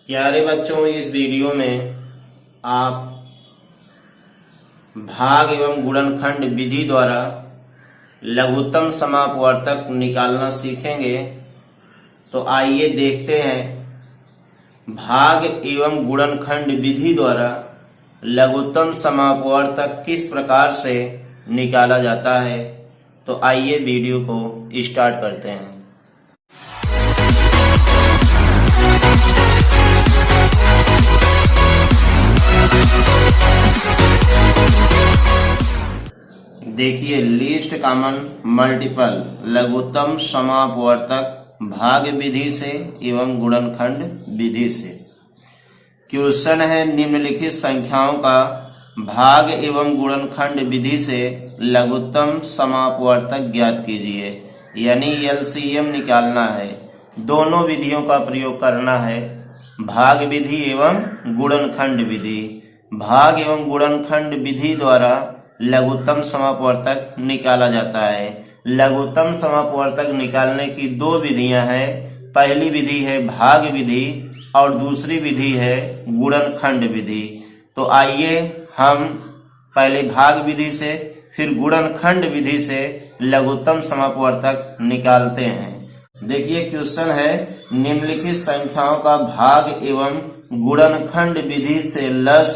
प्यारे बच्चों, इस वीडियो में आप भाग एवं गुणनखंड विधि द्वारा लघुत्तम समापवर्तक निकालना सीखेंगे। तो आइए देखते हैं भाग एवं गुणनखंड विधि द्वारा लघुत्तम समापवर्तक किस प्रकार से निकाला जाता है। तो आइए वीडियो को स्टार्ट करते हैं। देखिए, लीस्ट कॉमन मल्टीपल लघुत्तम समापवर्तक भाग विधि से एवं गुणनखंड विधि से। क्वेश्चन है, निम्नलिखित संख्याओं का भाग एवं गुणनखंड विधि से लघुत्तम समापवर्तक ज्ञात कीजिए। यानी एलसीएम निकालना है। दोनों विधियों का प्रयोग करना है, भाग विधि एवं गुणनखंड विधि। भाग एवं गुणनखंड विधि द्वारा लघुत्तम समापवर्तक निकाला जाता है। लघुत्तम समापवर्तक निकालने की दो विधियां हैं। पहली विधि है भाग विधि और दूसरी विधि है गुणनखंड विधि। तो आइए हम पहले भाग विधि से फिर गुणनखंड विधि से लघुत्तम समापवर्तक निकालते हैं। देखिए, क्वेश्चन है, निम्नलिखित संख्याओं का भाग एवं गुणनखंड विधि से लस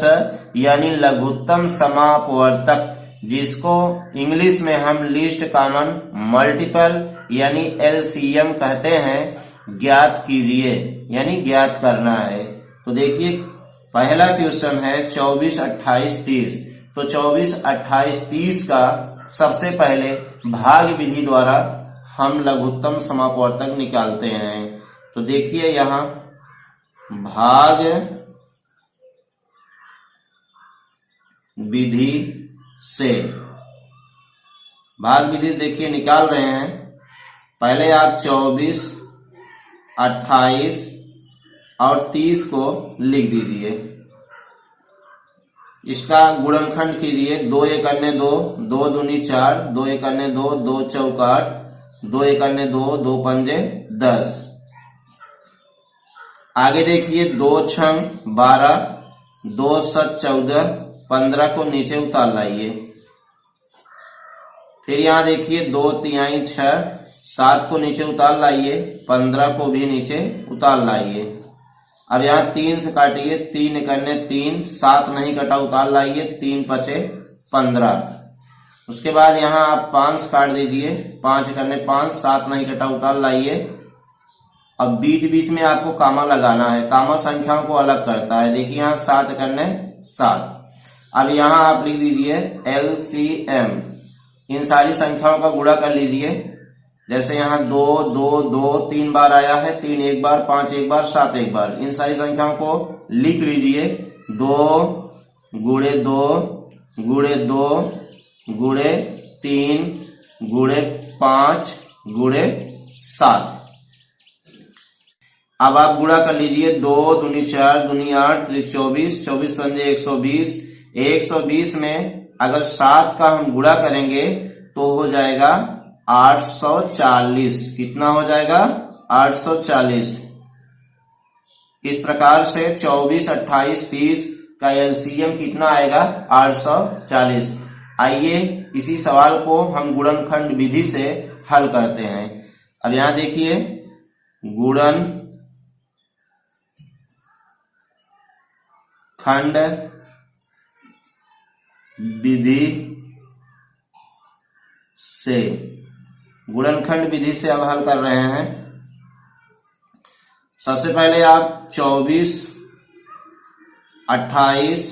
यानी लघुत्तम समापवर्तक, जिसको इंग्लिश में हम लीस्ट कॉमन मल्टीपल यानी एलसीएम कहते हैं, ज्ञात कीजिए। यानी ज्ञात करना है। तो देखिए, पहला क्वेश्चन है 24, 28, 30। तो 24, 28, 30 का सबसे पहले भाग विधि द्वारा हम लघुत्तम समापवर्तक निकालते हैं। तो देखिए, यहाँ भाग विधि से भाग विधि देखिए निकाल रहे हैं। पहले आप 24, 28 और 30 को लिख दीजिए। इसका गुणनखंड कीजिए। 2 एक अन्य 2, 2 दूनी 4, 2 एक अन्य 2, 2 चौक 8, 2 एक अन्य 2, 2 पंजे 10। आगे देखिए, 2 छंग 12, 2 सत 14, 15 को नीचे उतार लाइए। फिर यहाँ देखिए, 2 तिहाई 6, 7 को नीचे उतार लाइए, 15 को भी नीचे उतार लाइए। अब यहाँ 3 से काटिए। 3 एक अन्य 3, 7 नहीं कटा, उतार लाइए, 3 पचे 15। उसके बाद यहाँ आप 5 काट दीजिए। 5 एक अन्य 5, 7 नहीं कटा, उतार लाइए। अब बीच बीच में आपको कामा लगाना है। कामा संख्याओं को अलग करता है। देखिए, यहाँ 7 करने 7। अब यहाँ आप लिख दीजिए LCM। इन सारी संख्याओं का गुणा कर लीजिए। जैसे यहाँ 2, 2, 2 3 बार आया है, 3 एक बार, 5 एक बार, 7 एक बार। इन सारी संख्याओं को लिख लीजिए। 2 गुणे 2 गुणे 2 गुणे 3 गुणे 5 गुणे 7। अब आप गुणा कर लीजिए। 2 दूनी 4, दूनी 8, 24, 24 पंजे 120। 120 में अगर 7 का हम गुणा करेंगे तो हो जाएगा 840। कितना हो जाएगा? 840। इस प्रकार से 24, 28, 30 का एलसीएम कितना आएगा? 840। आइए इसी सवाल को हम गुणनखंड विधि से हल करते हैं। अब यहां देखिए, गुणनखंड विधि से, गुणनखंड विधि से अब हल कर रहे हैं। सबसे पहले आप 24, 28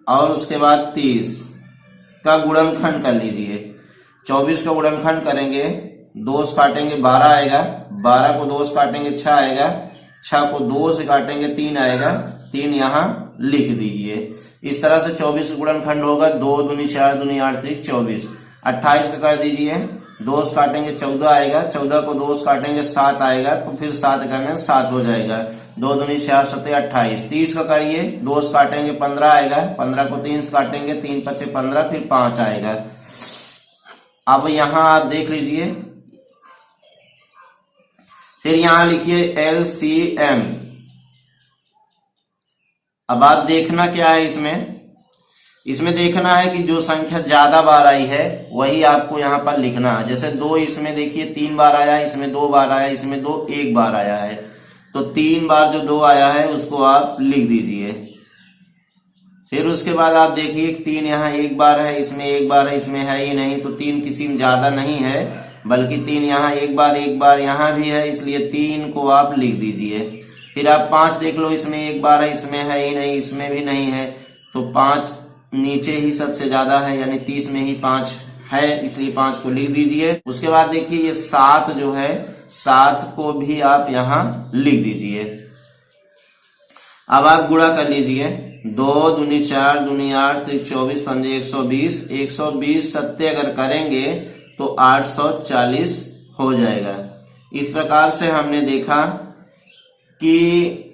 और उसके बाद 30 का गुणनखंड कर लीजिए। 24 का गुणनखंड करेंगे, 2 से काटेंगे 12 आएगा, 12 को 2 से काटेंगे 6 आएगा, 6 को 2 से काटेंगे 3 आएगा, 3 यहाँ लिख दीजिए। इस तरह से 24 का गुणनखंड होगा। 2 दूनी 4, दूनी 8, 24। 28 का कर दीजिए। 2 से काटेंगे 14 आएगा, 14 को 2 से काटेंगे 7 आएगा, तो फिर 7 करने 7 हो जाएगा। 2 दूनी 4, 7 28। 30 का करिए। 2 से काटेंगे 15 आएगा, 15 को 3 से काटेंगे, 3 पचे 15, फिर 5 आएगा। अब यहाँ आप देख लीजिए, फिर यहां लिखिए LCM। अब आप देखना क्या है इसमें देखना है कि जो संख्या ज्यादा बार आई है वही आपको यहाँ पर लिखना है। जैसे 2 इसमें देखिए 3 बार आया, इसमें 2 बार आया, इसमें 2 1 बार आया है, तो 3 बार जो 2 आया है उसको आप लिख दीजिए। फिर उसके बाद आप देखिए 3 यहाँ 1 बार है, इसमें 1 बार है, इसमें है ही नहीं, तो 3 किसी में ज्यादा नहीं है, बल्कि 3 यहाँ 1 बार यहाँ भी है, इसलिए 3 को आप लिख दीजिए। फिर आप 5 देख लो, इसमें 1 बार है, इसमें है ही नहीं, इसमें भी नहीं है, तो 5 नीचे ही सबसे ज्यादा है, यानी 30 में ही 5 है, इसलिए 5 को लिख दीजिए। उसके बाद देखिए ये 7 जो है, 7 को भी आप यहाँ लिख दीजिए। अब आप गुणा कर लीजिए, 2 दूनी 4 दूनी 8 24 पंजे 120, 120 सत्ते अगर करेंगे तो 840 हो जाएगा। इस प्रकार से हमने देखा कि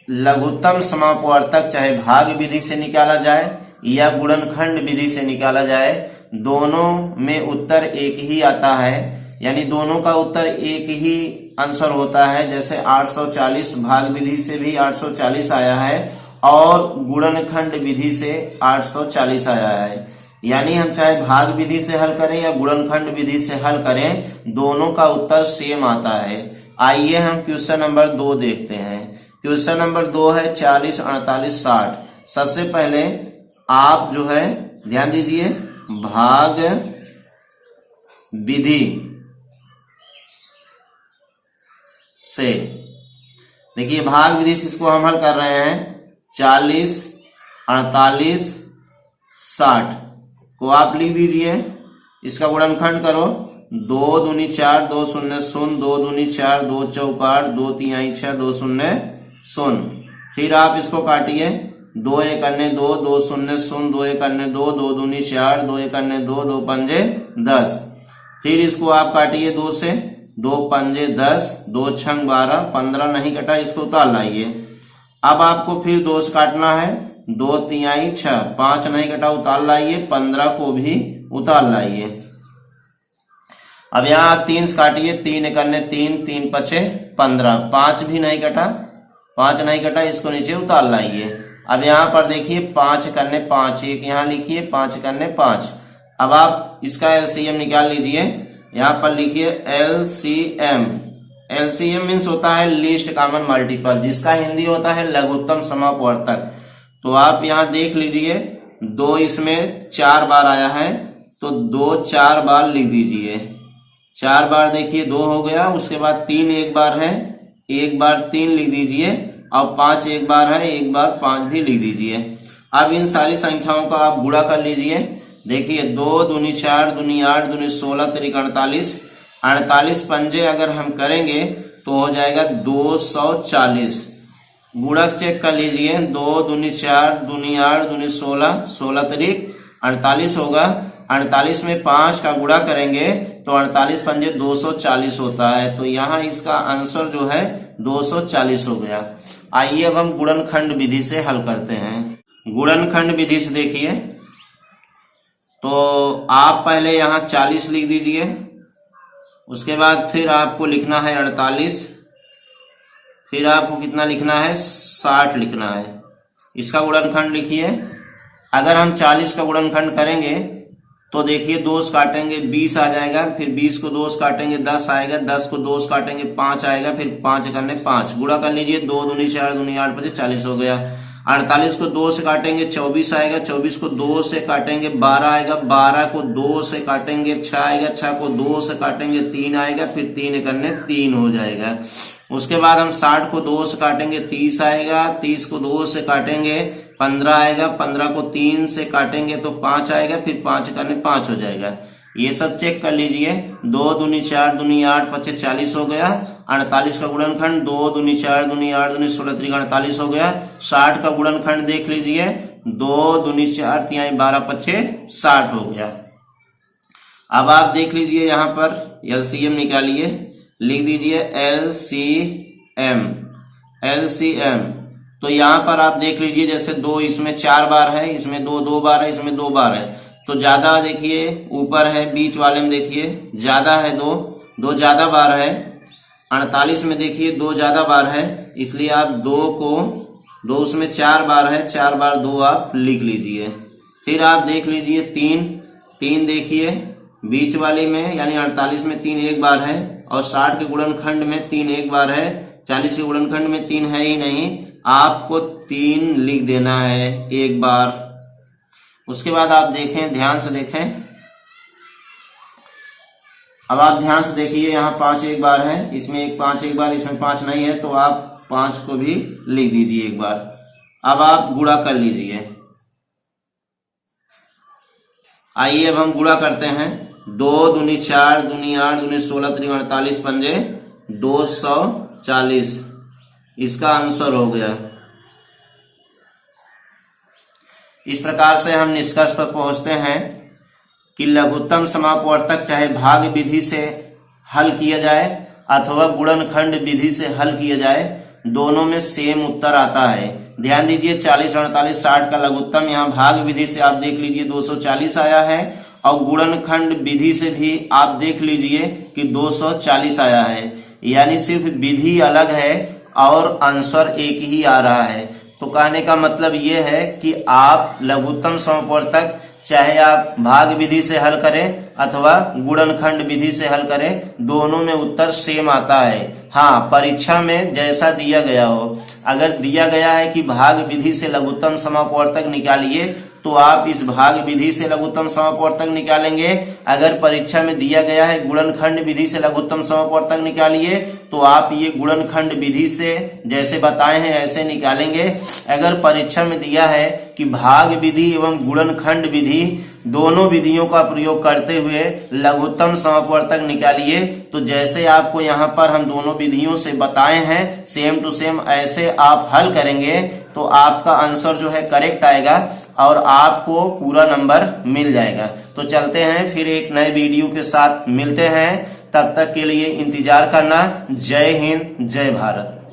लघुत्तम समापवर्तक चाहे भाग विधि से निकाला जाए या गुणनखंड विधि से निकाला जाए, दोनों में उत्तर एक ही आता है, यानी दोनों का उत्तर एक ही आंसर होता है। जैसे 840 भाग विधि से भी 840 आया है और गुणनखंड विधि से 840 आया है। यानी हम चाहे भाग विधि से हल करें या गुणनखंड विधि से हल करें, दोनों का उत्तर सेम आता है। आइए हम क्वेश्चन नंबर 2 देखते हैं। क्वेश्चन नंबर 2 है 40 48 60। सबसे पहले आप जो है ध्यान दीजिए, भाग विधि से देखिए, भाग विधि से इसको हम हल कर रहे हैं। 40 48 60 को आप लिख दीजिए, इसका गुणनखंड करो, 2 दूनी 4 2 शून्य 0, 2 दूनी 4 2 चौक 8 2 तिहाई 6 2 शून्य 0। फिर आप इसको काटिए, 2 1 अन्य 2 2 शून्य 0, 2 1 अन्य 2 2 दूनी 4 2 1 अन्य 2 2 पंजे 10। फिर इसको आप काटिए 2 से, 2 पंजे 10 2 छंग 12 15 नहीं कटा, इसको उतार लाइए। अब आपको फिर 2 से काटना है, 2 तिहाई 6 5 नहीं कटा, उतार लाइए, 15 को भी उतार लाइए। अब यहाँ आप 3 से काटिए, 3 1 अन्य 3 3 पचे 15 5 भी नहीं कटा, 5 नहीं कटा, इसको नीचे उतार लाइए। अब यहाँ पर देखिए 5 करने 5, एक यहाँ लिखिए 5 करने 5। अब आप इसका एलसीएम निकाल लीजिए, यहाँ पर लिखिए LCM। LCM मीन्स होता है लीस्ट कॉमन मल्टीपल, जिसका हिंदी होता है लघुत्तम समापवर्तक। तो आप यहाँ देख लीजिए, 2 इसमें 4 बार आया है, तो 2 4 बार लिख दीजिए। 4 बार देखिए 2 हो गया, उसके बाद 3 1 बार है, 1 बार 3 लिख दीजिए, और 5 1 बार है, 1 बार 5 भी लिख दीजिए। अब इन सारी संख्याओं का आप गुणा कर लीजिए। देखिए 2 दूनी 4 दूनी 8 दूनी 16 तिरिक 48, 48 पंजे अगर हम करेंगे तो हो जाएगा 240। गुणक चेक कर लीजिए, 2 दूनी 4 दूनी 8 दूनी 16 16 तिरिक 48 होगा। 48 में 5 का गुणा करेंगे तो 48 पंजे 240 होता है, तो यहाँ इसका आंसर जो है 240 हो गया। आइए अब हम गुणनखंड विधि से हल करते हैं। गुणनखंड विधि से देखिए, तो आप पहले यहाँ 40 लिख दीजिए, उसके बाद फिर आपको लिखना है 48, फिर आपको कितना लिखना है 60 लिखना है। इसका गुणनखंड लिखिए। अगर हम 40 का गुणनखंड करेंगे तो देखिए 2 से काटेंगे 20 आ जाएगा, फिर 20 को 2 से काटेंगे 10 आएगा, 10 को 2 से काटेंगे 5 आएगा, फिर 5 करने 5 गुणा कर लीजिए, 2 दूनी 4 दूनी 8 5 40 हो गया। 48 को 2 से काटेंगे 24 आएगा, 24 को 2 से काटेंगे 12 आएगा, 12 को 2 से काटेंगे 6 आएगा, 6 को 2 से काटेंगे 3 आएगा, फिर 3 करने 3 हो जाएगा। उसके बाद हम 60 को 2 से काटेंगे 30 आएगा, 30 को 2 से काटेंगे 15 आएगा, 15 को 3 से काटेंगे तो 5 आएगा, फिर 5 करने 5 हो जाएगा। ये सब चेक कर लीजिए, 2 दूनी 4 दूनी 8 5 40 हो गया। 48 का गुणनखंड 2 दूनी 4 दूनी 8 दूनी 16 त्रिक 48 हो गया। 60 का गुणनखंड देख लीजिए, 2 दूनी 4 तिहाई 12 5 60 हो गया। अब आप देख लीजिए, यहाँ पर एलसीएम निकालिए, लिख दीजिए LCM। तो यहाँ पर आप देख लीजिए, जैसे 2 इसमें 4 बार है, इसमें 2 बार है, इसमें 2 बार है, तो ज्यादा देखिए ऊपर है, बीच वाले में देखिए ज्यादा है, 2 ज्यादा बार है, 48 में देखिए 2 ज्यादा बार है, इसलिए आप 2 उसमें 4 बार है, 4 बार 2 आप लिख लीजिए। फिर आप देख लीजिए 3 देखिए बीच वाली में, यानी 48 में 3 एक बार है, और 60 के गुणनखंड में 3 एक बार है, 40 के गुणनखंड में 3 है ही नहीं, आपको 3 लिख देना है एक बार। उसके बाद आप देखें, ध्यान से देखें, अब आप ध्यान से देखिए, यहाँ 5 एक बार है, इसमें एक 5 एक बार, इसमें 5 नहीं है, तो आप 5 को भी लिख दीजिए एक बार। अब आप गुणा कर लीजिए। आइए अब हम गुणा करते हैं। 2 दूनी 4, दूनी 8, दूनी 16, त्रिक 48, पंजे 240। इसका आंसर हो गया। इस प्रकार से हम निष्कर्ष पर पहुंचते हैं कि लघुत्तम समापवर्तक चाहे भाग विधि से हल किया जाए अथवा गुणनखंड विधि से हल किया जाए, दोनों में सेम उत्तर आता है। ध्यान दीजिए 40, 48, 60 का लघुत्तम यहाँ भाग विधि से आप देख लीजिए 240 आया है, और गुणनखंड विधि से भी आप देख लीजिए कि 240 आया है। यानी सिर्फ विधि अलग है और आंसर एक ही आ रहा है। तो कहने का मतलब ये है कि आप लघुत्तम समापवर्तक चाहे आप भाग विधि से हल करें अथवा गुणनखंड विधि से हल करें, दोनों में उत्तर सेम आता है। हाँ, परीक्षा में जैसा दिया गया हो, अगर दिया गया है कि भाग विधि से लघुत्तम समापवर्तक निकालिए, तो आप इस भाग विधि से लघुत्तम समापवर्तक निकालेंगे। अगर परीक्षा में दिया गया है गुणनखंड विधि से लघुत्तम समापवर्तक निकालिए, तो आप ये गुणनखंड विधि से जैसे बताए हैं ऐसे निकालेंगे। अगर परीक्षा में दिया है कि भाग विधि एवं गुणनखंड विधि दोनों विधियों का प्रयोग करते हुए लघुत्तम समापवर्तक निकालिए, तो जैसे आपको यहाँ पर हम दोनों विधियों से बताए हैं सेम टू सेम ऐसे आप हल करेंगे, तो आपका आंसर जो है करेक्ट आएगा और आपको पूरा नंबर मिल जाएगा। तो चलते हैं, फिर एक नए वीडियो के साथ मिलते हैं। तब तक के लिए इंतजार करना। जय हिंद, जय भारत।